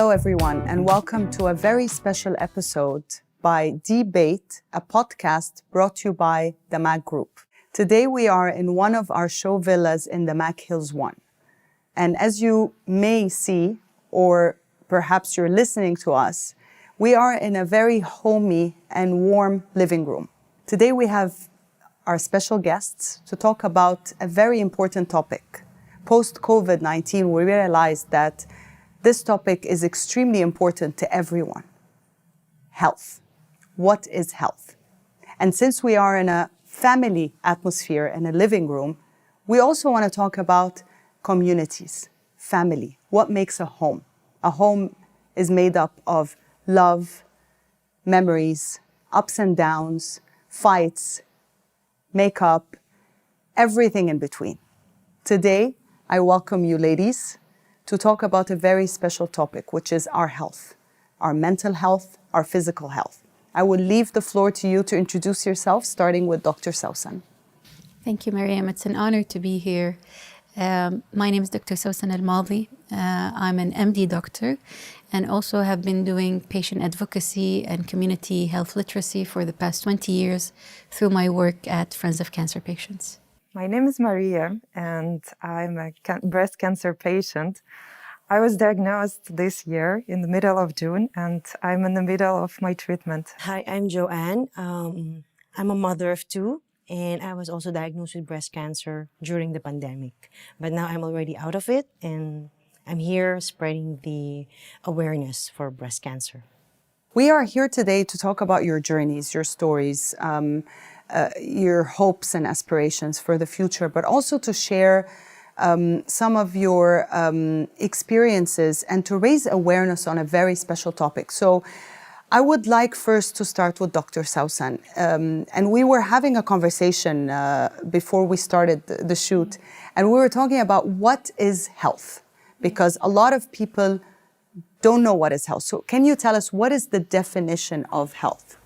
Hello, everyone, and welcome to a very special episode by Debate, a podcast brought to you by the DAMAC Group. Today, we are in one of our show villas in the DAMAC Hills 1. And as you may see, or perhaps you're listening to us, we are in a very homey and warm living room. Today, we have our special guests to talk about a very important topic. Post-COVID-19, we realized that this topic is extremely important to everyone. Health. What is health? And since we are in a family atmosphere and a living room, we also want to talk about communities, family. What makes a home? A home is made up of love, memories, ups and downs, fights, makeup, everything in between. Today, I welcome you ladies to talk about a very special topic, which is our health, our mental health, our physical health. I will leave the floor to you to introduce yourself, starting with Dr. Sausan. Thank you, Mariam. It's an honor to be here. My name is Dr. Sausan Al-Madi. I'm an MD doctor and also have been doing patient advocacy and community health literacy for the past 20 years through my work at Friends of Cancer Patients. My name is Maria, and I'm a breast cancer patient. I was diagnosed this year in the middle of June, and I'm in the middle of my treatment. Hi, I'm Joanne. I'm a mother of two, and I was also diagnosed with breast cancer during the pandemic. But now I'm already out of it, and I'm here spreading the awareness for breast cancer. We are here today to talk about your journeys, your stories, your hopes and aspirations for the future, but also to share some of your experiences and to raise awareness on a very special topic. So I would like first to start with Dr. Sausan. And we were having a conversation before we started the shoot, and we were talking about what is health, because a lot of people don't know what is health. So can you tell us what is the definition of health?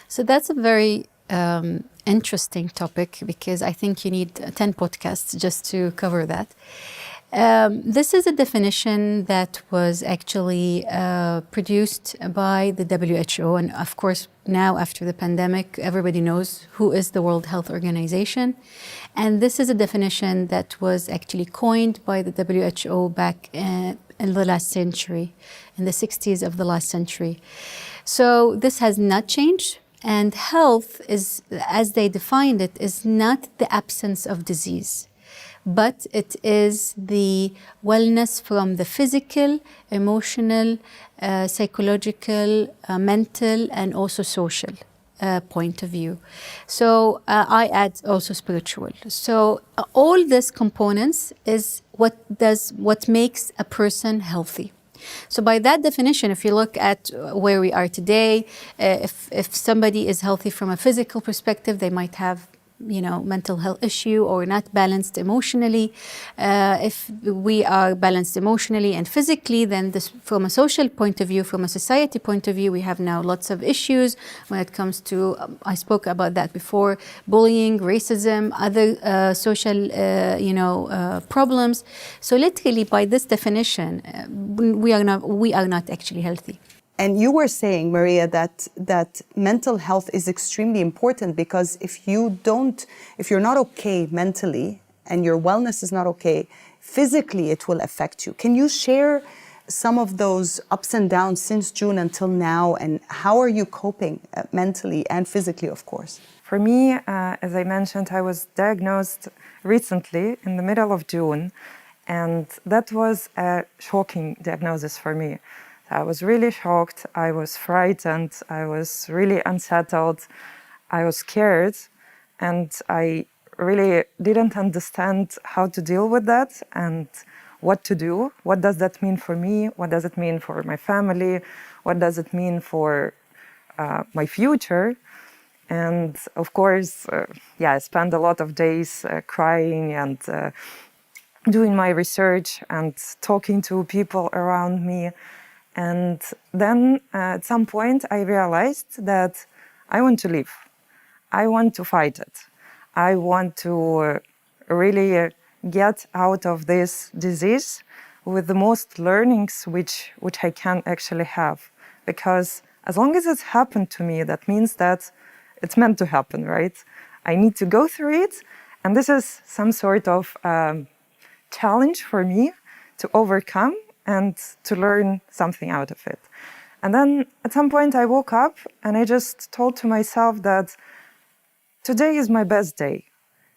So that's a very interesting topic because I think you need 10 podcasts just to cover that. This is a definition that was actually produced by the WHO. And of course, now after the pandemic, everybody knows who is the World Health Organization. And this is a definition that was actually coined by the WHO back in the last century, in the 60s of the last century. So this has not changed. And health is, as they defined it, is not the absence of disease, but it is the wellness from the physical, emotional, psychological, mental, and also social point of view. So I add also spiritual. So all these components is what makes a person healthy. So by that definition, if you look at where we are today, if somebody is healthy from a physical perspective, they might have mental health issue or not balanced emotionally. If we are balanced emotionally and physically, then this, from a social point of view, from a society point of view, we have now lots of issues when it comes to, I spoke about that before, bullying, racism, other social, problems. So literally by this definition, we are not actually healthy. And you were saying, Maria, that mental health is extremely important because if you're not okay mentally and your wellness is not okay, physically it will affect you. Can you share some of those ups and downs since June until now, and how are you coping mentally and physically, of course? For me, as I mentioned, I was diagnosed recently in the middle of June, and that was a shocking diagnosis for me. I was really shocked, I was frightened, I was really unsettled, I was scared, and I really didn't understand how to deal with that and what to do. What does that mean for me? What does it mean for my family? What does it mean for my future? And of course, I spent a lot of days crying and doing my research and talking to people around me. And then at some point I realized that I want to live. I want to fight it. I want to really get out of this disease with the most learnings which I can actually have. Because as long as it's happened to me, that means that it's meant to happen, right? I need to go through it, and this is some sort of challenge for me to overcome and to learn something out of it. And then at some point I woke up and I just told to myself that today is my best day.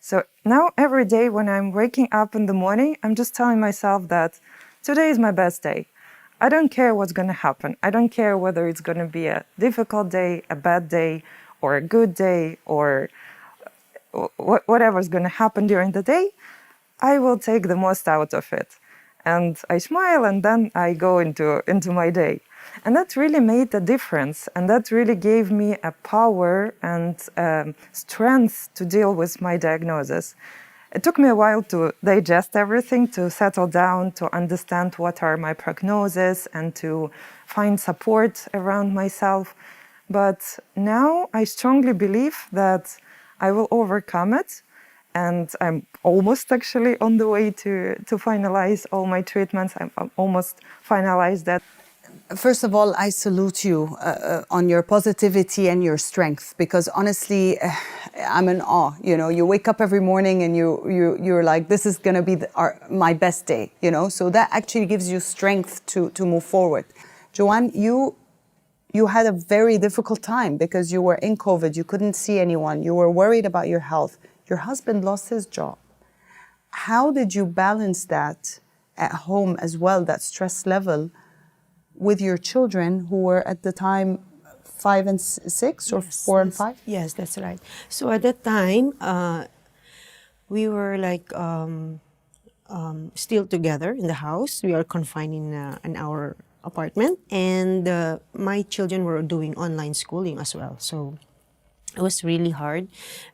So now every day when I'm waking up in the morning, I'm just telling myself that today is my best day. I don't care what's going to happen. I don't care whether it's going to be a difficult day, a bad day, or a good day, or whatever's going to happen during the day. I will take the most out of it. And I smile, and then I go into my day. And that really made a difference. And that really gave me a power and strength to deal with my diagnosis. It took me a while to digest everything, to settle down, to understand what are my prognoses, and to find support around myself. But now I strongly believe that I will overcome it. And I'm almost actually on the way to finalize all my treatments. I'm almost finalized that. First of all, I salute you on your positivity and your strength, because honestly, I'm in awe. You know, you wake up every morning and you're like, this is going to be my best day, you know? So that actually gives you strength to move forward. Joanne, you had a very difficult time because you were in COVID. You couldn't see anyone. You were worried about your health. Your husband lost his job. How did you balance that at home as well, that stress level, with your children who were at the time 5 and 6 or 4 and 5? Yes, that's right. So at that time, we were like still together in the house. We are confined in our apartment, and my children were doing online schooling as well. So it was really hard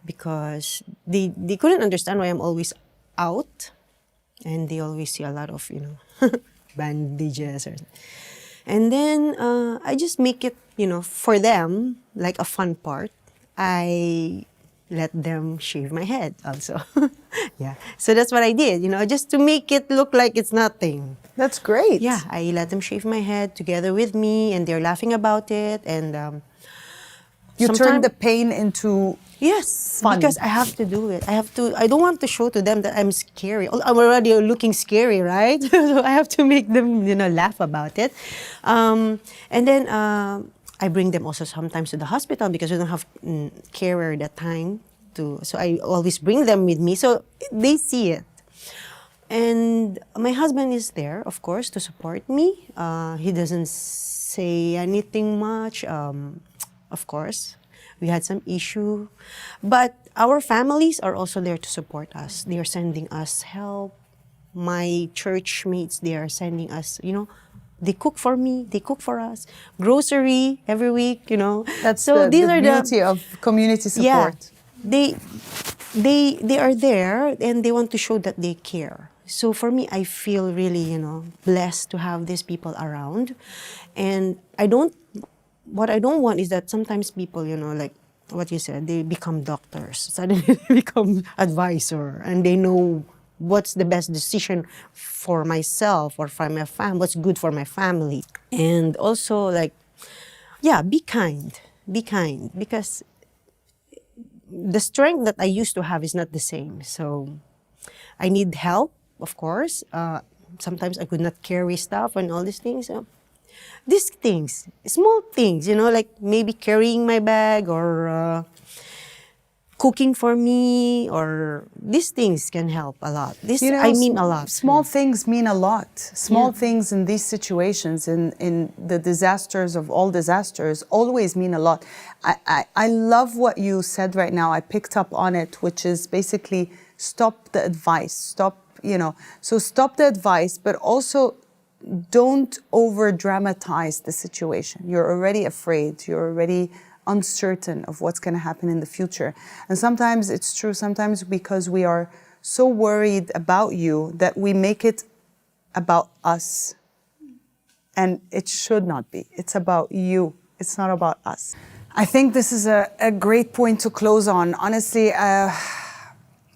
because they couldn't understand why I'm always out, and they always see a lot of, you know, bandages. And then I just make it, you know, for them, like a fun part. I let them shave my head also. Yeah. So that's what I did, you know, just to make it look like it's nothing. That's great. Yeah. I let them shave my head together with me, and they're laughing about it. And you turn the pain into yes, fun. because I have to do it. I don't want to show to them that I'm scary. I'm already looking scary, right? So I have to make them, you know, laugh about it. And then I bring them also sometimes to the hospital because we don't have carer that time. So I always bring them with me so they see it. And my husband is there, of course, to support me. He doesn't say anything much. Of course, we had some issue, but our families are also there to support us. They are sending us help. My church mates, they are sending us, you know, they cook for me, they cook for us, grocery every week, you know. That's so the beauty of community support. Yeah, they are there and they want to show that they care. So for me, I feel really, you know, blessed to have these people around. And what I don't want is that sometimes people, you know, like what you said, they become doctors. Suddenly they become advisor, and they know what's the best decision for myself or for my family, what's good for my family. And also, like, yeah, be kind, because the strength that I used to have is not the same. So I need help, of course. Sometimes I could not carry stuff and all these things. So these things, small things, you know, like maybe carrying my bag or cooking for me, or these things can help a lot. You know, I mean a lot. Small things mean a lot. Small things in these situations, in the disasters of all disasters, always mean a lot. I love what you said right now. I picked up on it, which is basically stop the advice. Stop the advice, but also don't over dramatize the situation. You're already afraid. You're already uncertain of what's going to happen in the future. And sometimes it's true, sometimes because we are so worried about you that we make it about us. And it should not be. It's about you. It's not about us. I think this is a great point to close on. Honestly,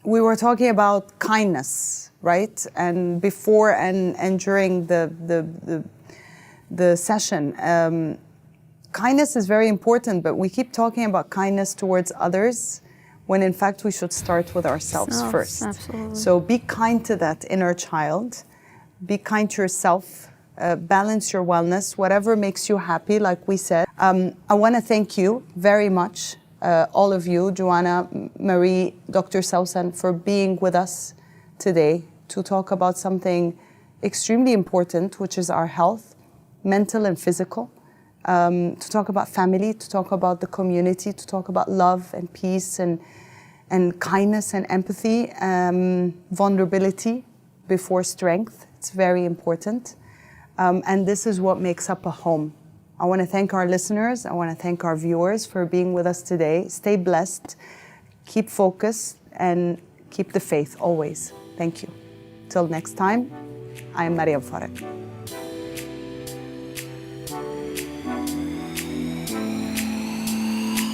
we were talking about kindness, right? And before and during the session, kindness is very important, but we keep talking about kindness towards others when in fact we should start with ourselves first. Absolutely. So be kind to that inner child, be kind to yourself, balance your wellness, whatever makes you happy, like we said. I want to thank you very much, all of you, Joanna, Marie, Dr. Sausan, for being with us today to talk about something extremely important, which is our health, mental and physical. To talk about family, to talk about the community, to talk about love and peace and kindness and empathy, vulnerability before strength. It's very important. And this is what makes up a home. I want to thank our listeners. I want to thank our viewers for being with us today. Stay blessed, keep focused, and keep the faith always. Thank you. Till next time, I am Mariam Farag.